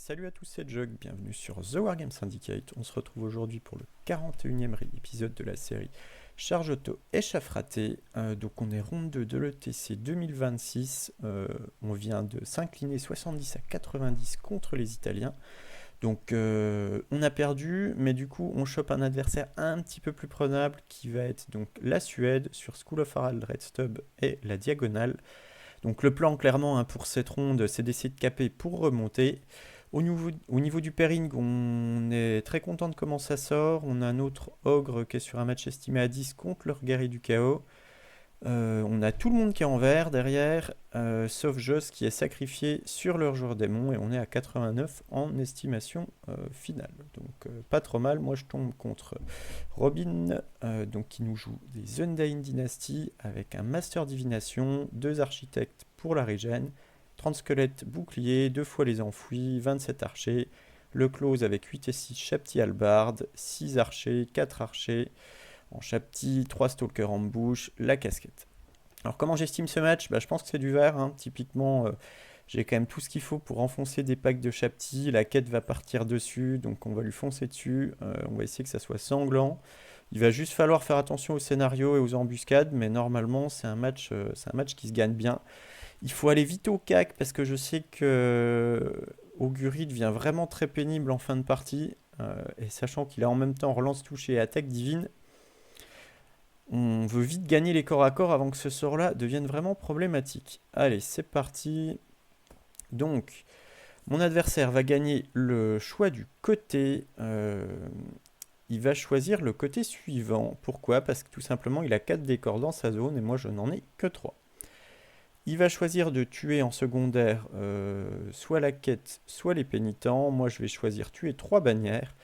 Salut à tous, c'est Jug, bienvenue sur The Wargame Syndicate. On se retrouve aujourd'hui pour le 41e épisode de la série Charge Auto Échaffe Ratée. Donc on est ronde 2 de l'ETC 2026. On vient de s'incliner 70 à 90 contre les Italiens. Donc on a perdu, mais du coup on chope un adversaire un petit peu plus prenable qui va être donc la Suède sur School of Harald Redstub et la Diagonale. Donc le plan clairement pour cette ronde c'est d'essayer de caper pour remonter. Au niveau du pairing, on est très content de comment ça sort. On a un autre ogre qui est sur un match estimé à 10 contre leur guerrier du chaos. On a tout le monde qui est en vert derrière, sauf Joss qui est sacrifié sur leur joueur démon et on est à 89 en estimation finale. Donc pas trop mal. Moi je tombe contre Robin, donc qui nous joue des Undying Dynasty avec un Master Divination, 2 architectes pour la régène, 30 squelettes boucliers, 2 fois les enfouis, 27 archers, le close avec 8 et 6 Shapti Halbard, 6 archers, 4 archers en Shapti, 3 stalkers en bouche, la casquette. Alors comment j'estime ce match ? Je pense que c'est du vert, typiquement j'ai quand même tout ce qu'il faut pour enfoncer des packs de Shapti, la quête va partir dessus, donc on va lui foncer dessus, on va essayer que ça soit sanglant. Il va juste falloir faire attention au scénario et aux embuscades, mais normalement c'est un match qui se gagne bien. Il faut aller vite au cac parce que je sais que Augury devient vraiment très pénible en fin de partie. Et sachant qu'il a en même temps relance touche et attaque divine, on veut vite gagner les corps à corps avant que ce sort-là devienne vraiment problématique. Allez, c'est parti. Donc, mon adversaire va gagner le choix du côté. Il va choisir le côté suivant. Pourquoi ? Parce que tout simplement, il a 4 décors dans sa zone et moi, je n'en ai que 3. Il va choisir de tuer en secondaire soit la quête, soit les pénitents. Moi, je vais choisir tuer 3 bannières.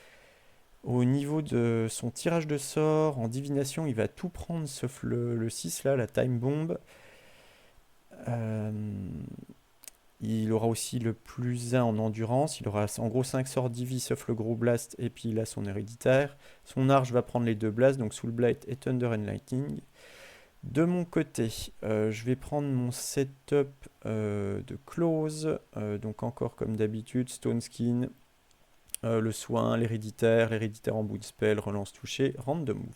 Au niveau de son tirage de sort, en divination, il va tout prendre sauf le 6 là, la time bomb. Il aura aussi le plus 1 en endurance. Il aura en gros 5 sorts divi sauf le gros blast et puis il a son héréditaire. Son arche va prendre les 2 blasts, donc Soul Blight et Thunder and Lightning. De mon côté, je vais prendre mon setup de close, donc encore comme d'habitude, Stone Skin, le soin, l'héréditaire en bout de spell, relance touchée, random move.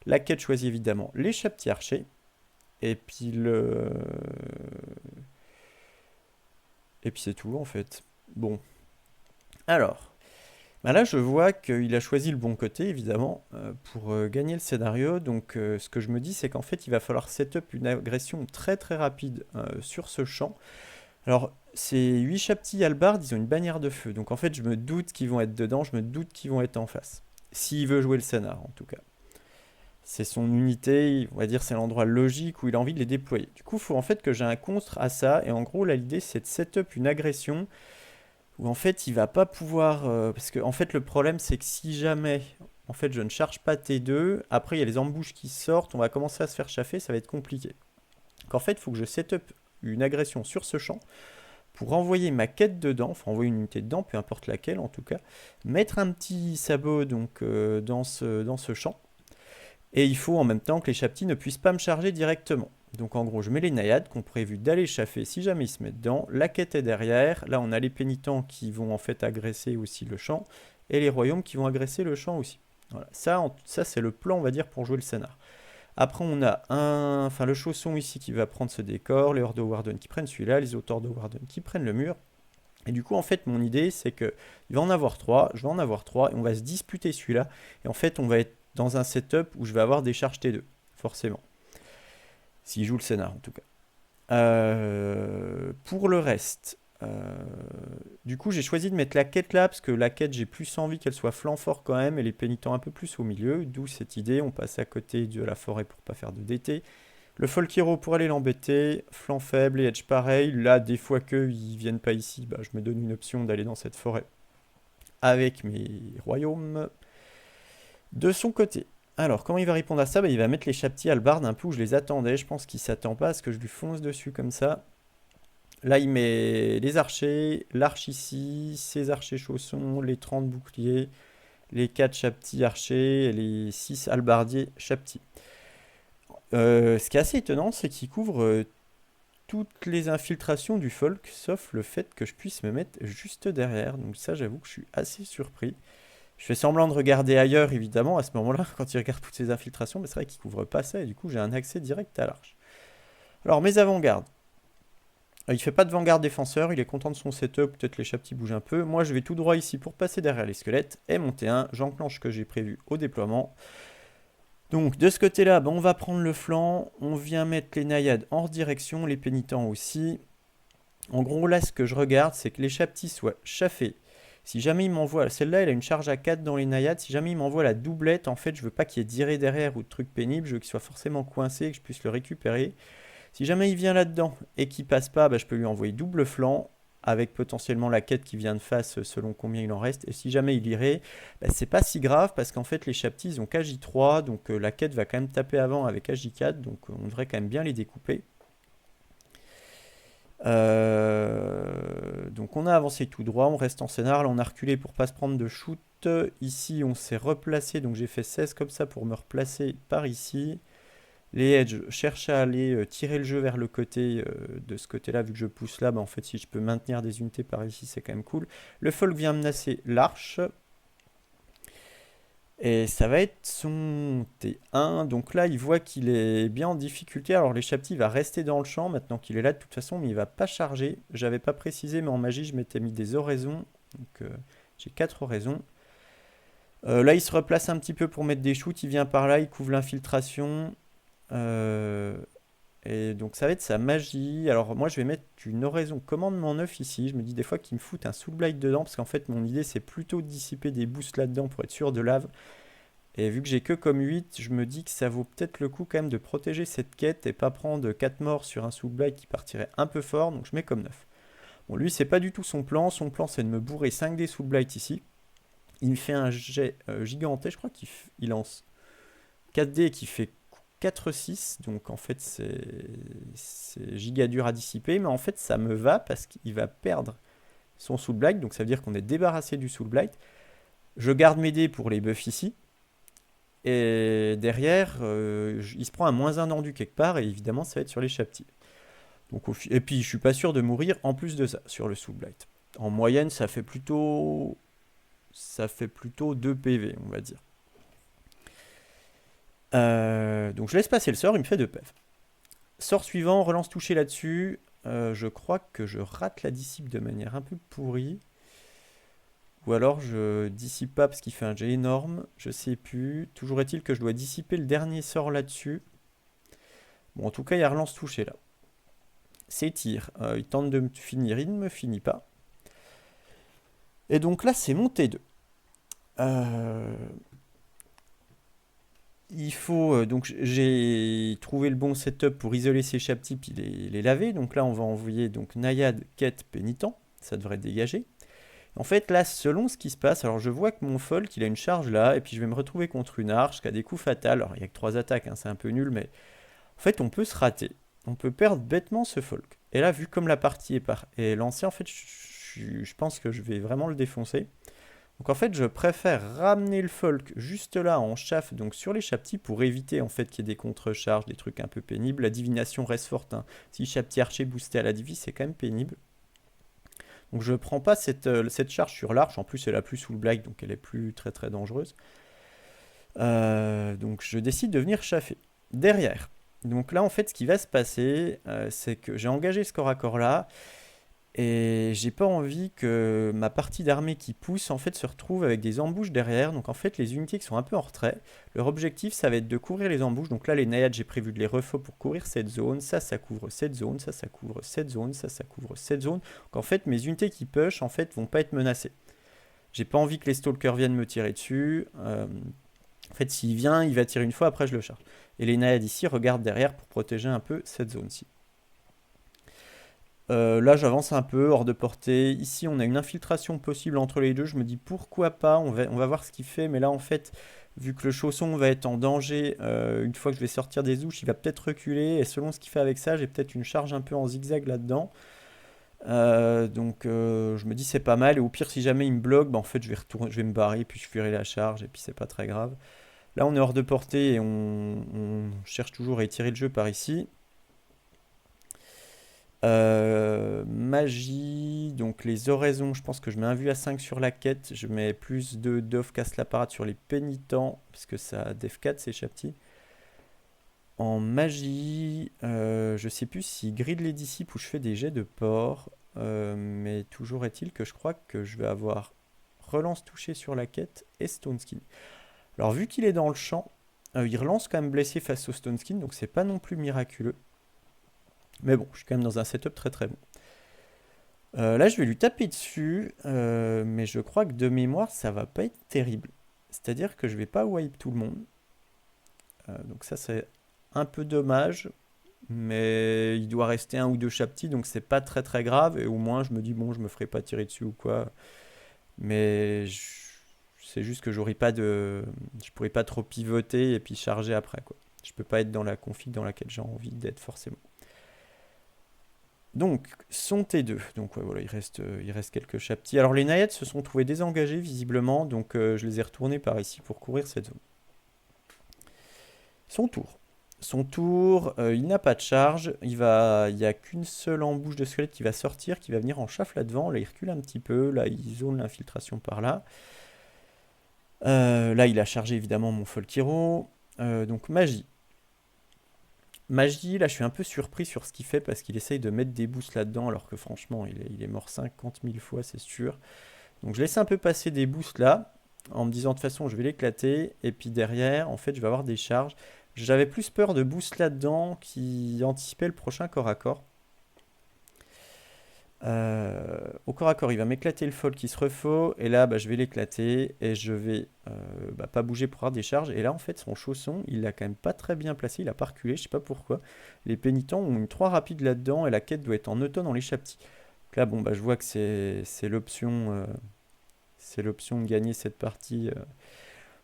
La quête choisit évidemment les Shapti archers, et puis c'est tout en fait. Bon, alors... Là, je vois qu'il a choisi le bon côté, évidemment, pour gagner le scénario. Donc, ce que je me dis, c'est qu'en fait, il va falloir setup une agression très très rapide sur ce champ. Alors, ces 8 Shapti Halbard, ils ont une bannière de feu. Donc, en fait, je me doute qu'ils vont être dedans, je me doute qu'ils vont être en face. S'il veut jouer le scénar, en tout cas. C'est son unité, on va dire, c'est l'endroit logique où il a envie de les déployer. Du coup, il faut en fait que j'ai un contre à ça. Et en gros, là, l'idée, c'est de setup une agression où en fait il va pas pouvoir parce que en fait le problème c'est que si jamais en fait je ne charge pas T2, après il y a les embouches qui sortent, on va commencer à se faire chaffer, ça va être compliqué. Donc en fait il faut que je setup une agression sur ce champ pour envoyer ma quête dedans, enfin envoyer une unité dedans, peu importe laquelle en tout cas, mettre un petit sabot donc dans ce champ, et il faut en même temps que les Shapti ne puissent pas me charger directement. Donc en gros, je mets les naïades qui ont prévu d'aller chaffer si jamais ils se mettent dedans. La quête est derrière. Là, on a les pénitents qui vont en fait agresser aussi le champ. Et les royaumes qui vont agresser le champ aussi. Voilà. Ça c'est le plan, on va dire, pour jouer le scénar. Après, on a le chausson ici qui va prendre ce décor. Les Hordes Warden qui prennent celui-là. Les auteurs de Warden qui prennent le mur. Et du coup, en fait, mon idée, c'est qu'il va en avoir 3. Je vais en avoir 3. Et on va se disputer celui-là. Et en fait, on va être dans un setup où je vais avoir des charges T2. Forcément. S'il joue le scénar en tout cas. Pour le reste, du coup j'ai choisi de mettre la quête là, parce que la quête j'ai plus envie qu'elle soit flanc fort quand même, et les pénitents un peu plus au milieu, d'où cette idée, on passe à côté de la forêt pour pas faire de DT. Le folk hero pour aller l'embêter, flanc faible et edge pareil, là des fois qu'ils viennent pas ici, je me donne une option d'aller dans cette forêt avec mes royaumes. De son côté, alors, comment il va répondre à ça ? Il va mettre les Shapti Halbard un peu où je les attendais. Je pense qu'il s'attend pas à ce que je lui fonce dessus comme ça. Là, il met les archers, l'arche ici, ses archers chaussons, les 30 boucliers, les 4 Shapti archers et les 6 halbardiers Shapti. Ce qui est assez étonnant, c'est qu'il couvre toutes les infiltrations du folk, sauf le fait que je puisse me mettre juste derrière. Donc ça, j'avoue que je suis assez surpris. Je fais semblant de regarder ailleurs, évidemment, à ce moment-là, quand il regarde toutes ces infiltrations, mais c'est vrai qu'il couvre pas ça, et du coup, j'ai un accès direct à l'arche. Alors, mes avant-gardes. Il fait pas de vanguard défenseur, il est content de son setup, peut-être les chaptis bougent un peu. Moi, je vais tout droit ici pour passer derrière les squelettes et monter un. J'enclenche ce que j'ai prévu au déploiement. Donc, de ce côté-là, ben, on va prendre le flanc. On vient mettre les naïades en direction, les pénitents aussi. En gros, là, ce que je regarde, c'est que les chaptis soient chaffés. Si jamais il m'envoie, celle-là, elle a une charge à 4 dans les naïades. Si jamais il m'envoie la doublette, en fait, je veux pas qu'il y ait d'iré derrière ou de trucs pénibles. Je veux qu'il soit forcément coincé et que je puisse le récupérer. Si jamais il vient là-dedans et qu'il passe pas, bah, je peux lui envoyer double flanc avec potentiellement la quête qui vient de face selon combien il en reste. Et si jamais il irait, bah, c'est pas si grave parce qu'en fait les chaptis ils ont KJ3, donc la quête va quand même taper avant avec AJ4, donc on devrait quand même bien les découper. Donc on a avancé tout droit, on reste en scénar, là on a reculé pour pas se prendre de shoot. Ici on s'est replacé, donc j'ai fait 16 comme ça pour me replacer par ici. Les edges cherchent à aller tirer le jeu vers le côté de ce côté-là, vu que je pousse là, bah en fait si je peux maintenir des unités par ici, c'est quand même cool. Le folk vient menacer l'arche. Et ça va être son T1. Donc là, il voit qu'il est bien en difficulté. Alors les chaptis va rester dans le champ maintenant qu'il est là de toute façon, mais il va pas charger. J'avais pas précisé, mais en magie, je m'étais mis des oraisons. Donc j'ai 4 oraisons. Là, il se replace un petit peu pour mettre des shoots. Il vient par là, il couvre l'infiltration. Et donc ça va être sa magie. Alors moi je vais mettre une oraison commandement 9 ici. Je me dis des fois qu'il me fout un soul blight dedans parce qu'en fait mon idée c'est plutôt de dissiper des boosts là-dedans pour être sûr de lave. Et vu que j'ai que comme 8, je me dis que ça vaut peut-être le coup quand même de protéger cette quête et pas prendre 4 morts sur un soul blight qui partirait un peu fort. Donc je mets comme 9. Bon lui c'est pas du tout son plan. Son plan c'est de me bourrer 5 des soul blight ici. Il me fait un jet gigantesque. Je crois qu'il lance 4D qui fait 4-6, donc en fait c'est giga dur à dissiper, mais en fait ça me va parce qu'il va perdre son Soul Blight, donc ça veut dire qu'on est débarrassé du Soul Blight. Je garde mes dés pour les buffs ici, et derrière il se prend un -1 endu quelque part, et évidemment ça va être sur les chaptis. Donc, et puis je suis pas sûr de mourir en plus de ça sur le Soul Blight. En moyenne ça fait plutôt 2 PV on va dire. Donc je laisse passer le sort, il me fait 2 PV. Sort suivant, relance touchée là-dessus. Je crois que je rate la dissipe de manière un peu pourrie. Ou alors je dissipe pas parce qu'il fait un jet énorme. Je sais plus. Toujours est-il que je dois dissiper le dernier sort là-dessus. Bon, en tout cas, il y a relance touchée là. C'est tir. Il tente de me finir, il ne me finit pas. Et donc là, c'est mon T2. Il faut donc j'ai trouvé le bon setup pour isoler ces chaptis puis les laver. Donc là on va envoyer donc naïade, quête, pénitent, ça devrait dégager. En fait là selon ce qui se passe, alors je vois que mon folk il a une charge là et puis je vais me retrouver contre une arche qui a des coups fatals. Alors il n'y a que 3 attaques, hein, c'est un peu nul, mais en fait on peut se rater, on peut perdre bêtement ce folk. Et là vu comme la partie est lancée, en fait je pense que je vais vraiment le défoncer. Donc en fait, je préfère ramener le folk juste là en chaff, donc sur les chaptis, pour éviter en fait qu'il y ait des contre-charges, des trucs un peu pénibles. La divination reste forte, hein. Si chapti archer boosté à la divi, c'est quand même pénible. Donc je prends pas cette charge sur l'arche, en plus elle a plus sous le blight, donc elle est plus très très dangereuse. Donc je décide de venir chaffer. Derrière, donc là en fait ce qui va se passer, c'est que j'ai engagé ce corps à corps là, et j'ai pas envie que ma partie d'armée qui pousse en fait se retrouve avec des embouches derrière. Donc en fait les unités qui sont un peu en retrait, leur objectif ça va être de couvrir les embouches. Donc là les naïades j'ai prévu de les refaux pour couvrir cette zone. Ça couvre cette zone, ça couvre cette zone, ça couvre cette zone. Donc en fait mes unités qui push en fait vont pas être menacées. J'ai pas envie que les stalkers viennent me tirer dessus. En fait s'il vient il va tirer une fois, après je le charge. Et les naïades ici regardent derrière pour protéger un peu cette zone-ci. Là j'avance un peu hors de portée. Ici on a une infiltration possible entre les deux. Je me dis pourquoi pas, on va voir ce qu'il fait. Mais là en fait, vu que le chausson va être en danger, une fois que je vais sortir des ouches, il va peut-être reculer. Et selon ce qu'il fait avec ça, j'ai peut-être une charge un peu en zigzag là-dedans. Donc je me dis c'est pas mal. Et au pire si jamais il me bloque, bah, en fait je vais me barrer, puis je fuirai la charge. Et puis c'est pas très grave. Là on est hors de portée et on cherche toujours à étirer le jeu par ici. Magie, donc les oraisons, je pense que je mets un vue à 5 sur la quête. Je mets plus de Dove casse la parade sur les pénitents, puisque ça Def 4 c'est Chapti. En magie, je sais plus si Grid les disciples ou je fais des jets de port, mais toujours est-il que je crois que je vais avoir relance touchée sur la quête et Stone Skin. Alors vu qu'il est dans le champ, il relance quand même blessé face au Stone Skin, donc c'est pas non plus miraculeux. Mais bon, je suis quand même dans un setup très très bon. Là, je vais lui taper dessus, mais je crois que de mémoire, ça va pas être terrible. C'est-à-dire que je vais pas wipe tout le monde. Donc ça, c'est un peu dommage, mais il doit rester un ou deux chaptis, donc c'est pas très très grave. Et au moins, je me dis, bon, je me ferai pas tirer dessus ou quoi. Mais c'est juste que j'aurais pas de... Je pourrais pas trop pivoter et puis charger après, quoi. Je peux pas être dans la config dans laquelle j'ai envie d'être forcément. Donc, son T2. Donc, ouais, voilà, il reste quelques chaptis. Alors, les naïades se sont trouvés désengagés, visiblement. Donc, je les ai retournés par ici pour courir cette zone. Son tour. Son tour, il n'a pas de charge. Il n'y a qu'une seule embouche de squelette qui va sortir, qui va venir en chauffe là-devant. Là, il recule un petit peu. Là, il zone l'infiltration par là. Là, il a chargé évidemment mon Folkiro. Donc, magie. Magie, là je suis un peu surpris sur ce qu'il fait parce qu'il essaye de mettre des boosts là-dedans alors que franchement il est mort 50 000 fois c'est sûr. Donc je laisse un peu passer des boosts là en me disant de toute façon je vais l'éclater et puis derrière en fait je vais avoir des charges. J'avais plus peur de boosts là-dedans qui anticipaient le prochain corps à corps. Au corps à corps, il va m'éclater le fold qui se refaux. Et là, bah, je vais l'éclater. Et je vais pas bouger pour avoir des charges. Et là, en fait, son chausson, il l'a quand même pas très bien placé. Il a pas reculé, je sais pas pourquoi. Les pénitents ont une 3 rapide là-dedans. Et la quête doit être en automne dans les chaptis. Donc là, bon, bah, je vois que c'est l'option. C'est l'option de gagner cette partie.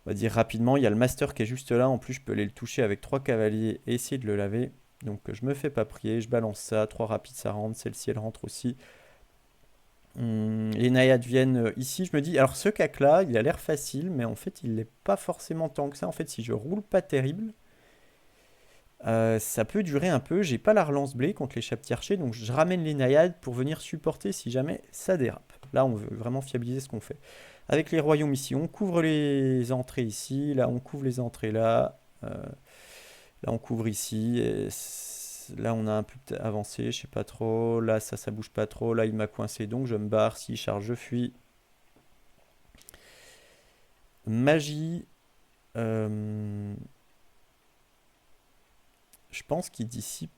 On va dire rapidement. Il y a le master qui est juste là. En plus, je peux aller le toucher avec 3 cavaliers et essayer de le laver. Donc je me fais pas prier, je balance ça, 3 rapides ça rentre, celle-ci elle rentre aussi. Les naïades viennent ici, je me dis, alors ce cac là, il a l'air facile, mais en fait il n'est pas forcément tant que ça. En fait si je roule pas terrible, ça peut durer un peu. J'ai pas la relance blé contre les chaptis archers, donc je ramène les naïades pour venir supporter si jamais ça dérape. Là on veut vraiment fiabiliser ce qu'on fait. Avec les royaumes ici, on couvre les entrées ici, là on couvre les entrées là. Là, on couvre ici. Et là, on a un peu avancé, je sais pas trop. Là, ça bouge pas trop. Là, il m'a coincé, donc je me barre. S'il charge, je fuis. Magie. euh, je pense qu'il dissipe.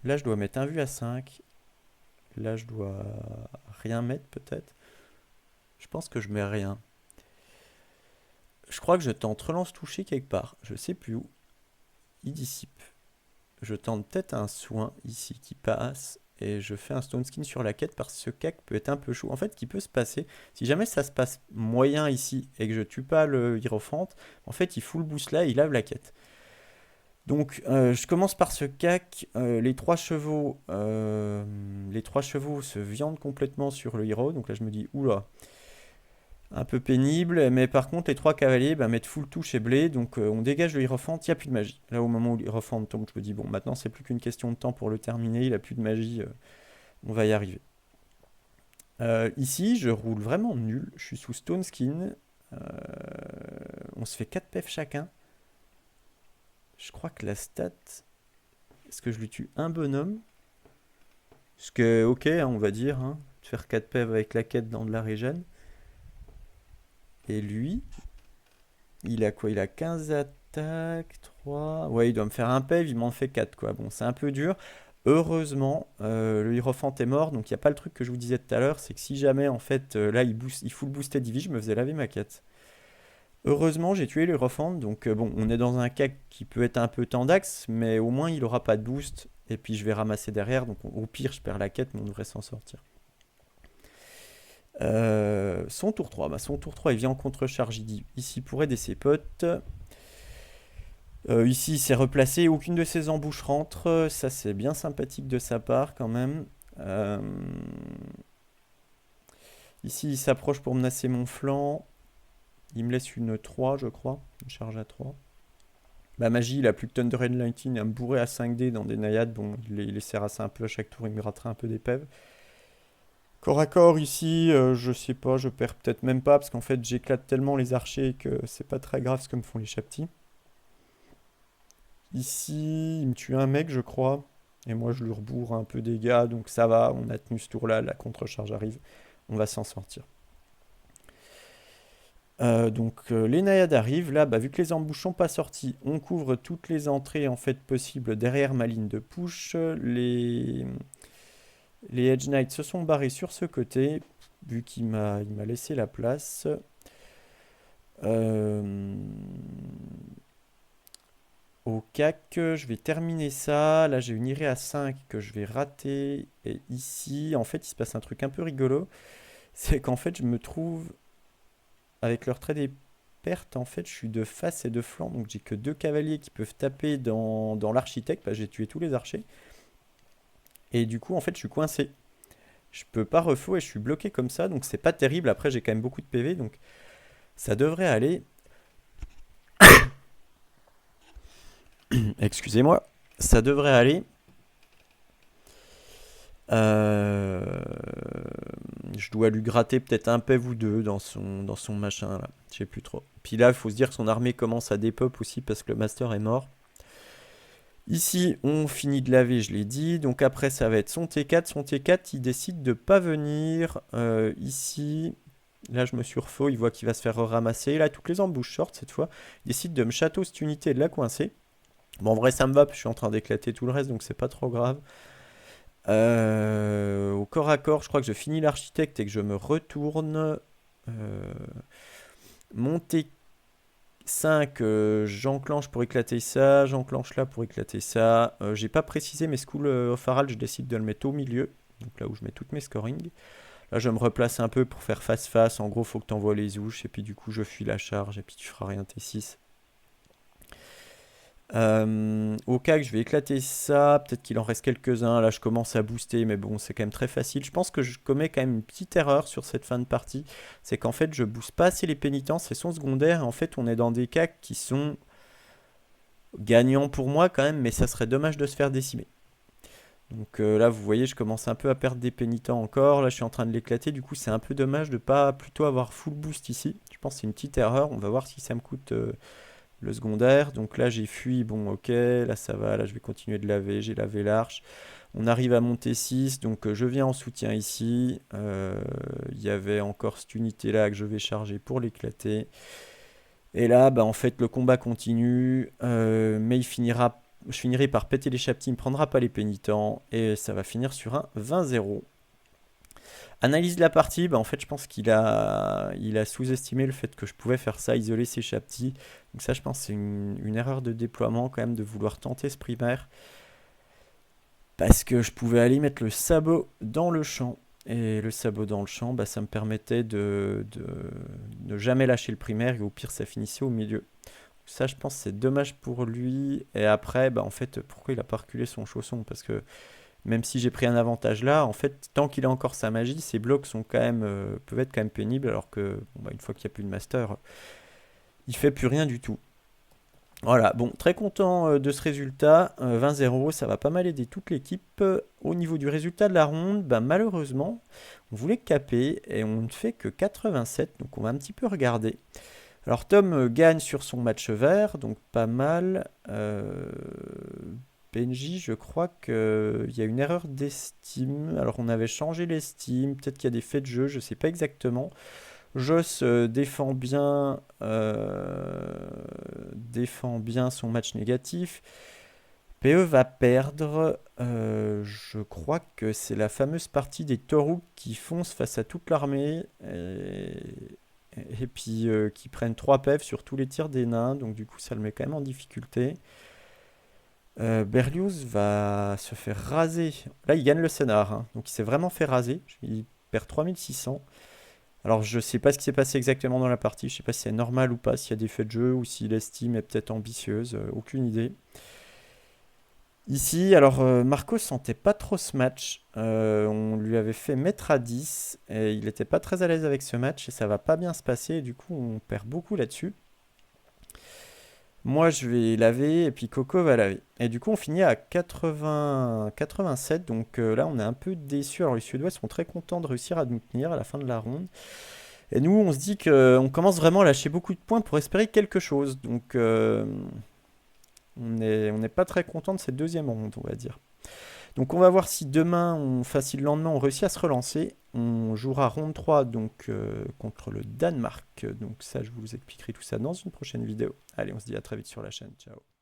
Là, je dois mettre un vue à 5. Là, je dois rien mettre, peut-être. Je pense que je mets rien. Je crois que je tente relance toucher quelque part. Je sais plus où. Il dissipe. Je tente peut-être un soin ici qui passe et je fais un stone skin sur la quête parce que ce cac peut être un peu chaud. En fait, ce qui peut se passer, si jamais ça se passe moyen ici et que je tue pas le Hierophante, en fait, il fout le boost là et il lave la quête. Donc, je commence par ce cac. Les trois chevaux se viandent complètement sur le hero. Donc là, je me dis, oula, un peu pénible, mais par contre les trois cavaliers mettent full touche et blé, donc on dégage le Hierophant, il n'y a plus de magie. Là au moment où le Hierophant tombe, je me dis bon maintenant c'est plus qu'une question de temps pour le terminer, il a plus de magie, on va y arriver. Ici je roule vraiment nul, je suis sous Stone Skin, euh, on se fait 4 pef chacun. Je crois que la stat, est-ce que je lui tue un bonhomme? Ce que ok hein, on va dire, hein, de faire 4 pef avec la quête dans de la régène. Et lui, il a quoi? Il a 15 attaques, 3. Ouais, il doit me faire un PEV, il m'en fait 4 quoi. Bon, c'est un peu dur. Heureusement, le Hierophant est mort, donc il n'y a pas le truc que je vous disais tout à l'heure, c'est que si jamais en fait là il full boostait Divi, je me faisais laver ma quête. Heureusement, j'ai tué le Hierophant, donc bon, on est dans un cas qui peut être un peu tendax, mais au moins il aura pas de boost, et puis je vais ramasser derrière, donc au pire je perds la quête, mais on devrait s'en sortir. Son tour 3, son tour 3 il vient en contre-charge, il dit ici pour aider ses potes. Ici il s'est replacé, aucune de ses embouches rentre, ça c'est bien sympathique de sa part quand même. Ici il s'approche pour menacer mon flanc, il me laisse une 3 je crois, une charge à 3. Bah, magie, il a plus que Thunder and Lightning, un bourré à 5D dans des naïades. Bon, il les serrasse un peu à chaque tour, il me grattera un peu d'épave. Corps à corps ici, je sais pas, je perds peut-être même pas parce qu'en fait j'éclate tellement les archers que c'est pas très grave ce que me font les chaptis. Ici, il me tue un mec, je crois. Et moi je lui rebourre un peu des dégâts, donc ça va, on a tenu ce tour-là, la contre-charge arrive, on va s'en sortir. Les naïades arrivent, là, bah, vu que les embouches sont pas sorties, on couvre toutes les entrées en fait possibles derrière ma ligne de push. Les Edge Knights se sont barrés sur ce côté, vu qu'il m'a laissé la place. Euh, Au CAC, je vais terminer ça. Là, j'ai une irée à 5 que je vais rater. Et ici, en fait, il se passe un truc un peu rigolo. C'est qu'en fait, je me trouve avec leur trait des pertes. En fait, je suis de face et de flanc. Donc, j'ai que deux cavaliers qui peuvent taper dans l'architecte. Bah, j'ai tué tous les archers. Et du coup, en fait, je suis coincé. Je peux pas refaux et je suis bloqué comme ça. Donc, c'est pas terrible. Après, j'ai quand même beaucoup de PV. Donc, ça devrait aller. Excusez-moi. Ça devrait aller. Euh, Je dois lui gratter peut-être un PEV ou deux dans son machin là. Je sais plus trop. Puis là, il faut se dire que son armée commence à dépop aussi parce que le master est mort. Ici, on finit de laver, je l'ai dit. Donc après, ça va être son T4. Son T4, il décide de pas venir. Ici, là, je me suis refait. Il voit qu'il va se faire ramasser. Là, toutes les embouches sortent cette fois. Il décide de me château cette unité et de la coincer. Bon, en vrai, ça me va. Je suis en train d'éclater tout le reste, donc c'est pas trop grave. Au corps à corps, je crois que je finis l'architecte et que je me retourne. Euh, Monter 5, j'enclenche pour éclater ça, j'enclenche là pour éclater ça. J'ai pas précisé, mais School of Harald, je décide de le mettre au milieu, donc là où je mets toutes mes scorings. Là, je me replace un peu pour faire face-face. En gros, faut que tu envoies les ouches, et puis du coup, je fuis la charge, et puis tu feras rien T6. Au cas que je vais éclater ça, peut-être qu'il en reste quelques-uns. Là, je commence à booster, mais bon, c'est quand même très facile. Je pense que je commets quand même une petite erreur sur cette fin de partie. C'est qu'en fait, je booste pas assez les pénitents, c'est son secondaire. En fait, on est dans des cas qui sont gagnants pour moi quand même, mais ça serait dommage de se faire décimer. Donc là, vous voyez, je commence un peu à perdre des pénitents encore. Là, je suis en train de l'éclater. Du coup, c'est un peu dommage de pas plutôt avoir full boost ici. Je pense que c'est une petite erreur. On va voir si ça me coûte le secondaire. Donc là, j'ai fui. Bon, ok, là, ça va. Là, je vais continuer de laver. J'ai lavé l'arche. On arrive à monter 6. Donc, je viens en soutien ici. Il y avait encore cette unité-là que je vais charger pour l'éclater. Et là, bah, en fait, le combat continue. Mais je finirai par péter les chaptis. Il ne me prendra pas les pénitents. Et ça va finir sur un 20-0. Analyse de la partie, bah en fait je pense qu'il a sous-estimé le fait que je pouvais faire ça, isoler ses chaptis. Donc ça je pense c'est une erreur de déploiement quand même de vouloir tenter ce primaire. Parce que je pouvais aller mettre le sabot dans le champ. Et le sabot dans le champ, bah, ça me permettait de ne jamais lâcher le primaire et au pire ça finissait au milieu. Ça je pense c'est dommage pour lui. Et après, bah, en fait pourquoi il a pas reculé son chausson? Parce que même si j'ai pris un avantage là, en fait, tant qu'il a encore sa magie, ses blocs sont quand même, peuvent être quand même pénibles, alors que bon, bah, une fois qu'il n'y a plus de master, il fait plus rien du tout. Voilà, bon, très content de ce résultat. 20-0, ça va pas mal aider toute l'équipe. Au niveau du résultat de la ronde, bah, malheureusement, on voulait caper et on ne fait que 87, donc on va un petit peu regarder. Alors Tom gagne sur son match vert, donc pas mal. Benji, je crois qu'il y a une erreur d'estime. Alors on avait changé l'estime, peut-être qu'il y a des faits de jeu, je ne sais pas exactement. Joss défend bien son match négatif. PE va perdre. Je crois que c'est la fameuse partie des taureaux qui foncent face à toute l'armée. Et puis qui prennent 3 PF sur tous les tirs des nains. Donc du coup ça le met quand même en difficulté. Berlioz va se faire raser. Là, il gagne le scénar, hein. Donc il s'est vraiment fait raser. Il perd 3600. Alors je sais pas ce qui s'est passé exactement dans la partie. Je sais pas si c'est normal ou pas, s'il y a des faits de jeu ou si l'estime est peut-être ambitieuse. Aucune idée. Ici, alors Marco sentait pas trop ce match. On lui avait fait mettre à 10 et il n'était pas très à l'aise avec ce match et ça va pas bien se passer. Et du coup, on perd beaucoup là-dessus. Moi, je vais laver et puis Coco va laver. Et du coup, on finit à 80, 87. Donc là, on est un peu déçus. Alors, les Suédois sont très contents de réussir à nous tenir à la fin de la ronde. Et nous, on se dit qu'on commence vraiment à lâcher beaucoup de points pour espérer quelque chose. Donc, on n'est pas très content de cette deuxième ronde, on va dire. Donc on va voir si demain, si le lendemain, on réussit à se relancer. On jouera ronde 3 donc, contre le Danemark. Donc ça, je vous expliquerai tout ça dans une prochaine vidéo. Allez, on se dit à très vite sur la chaîne. Ciao.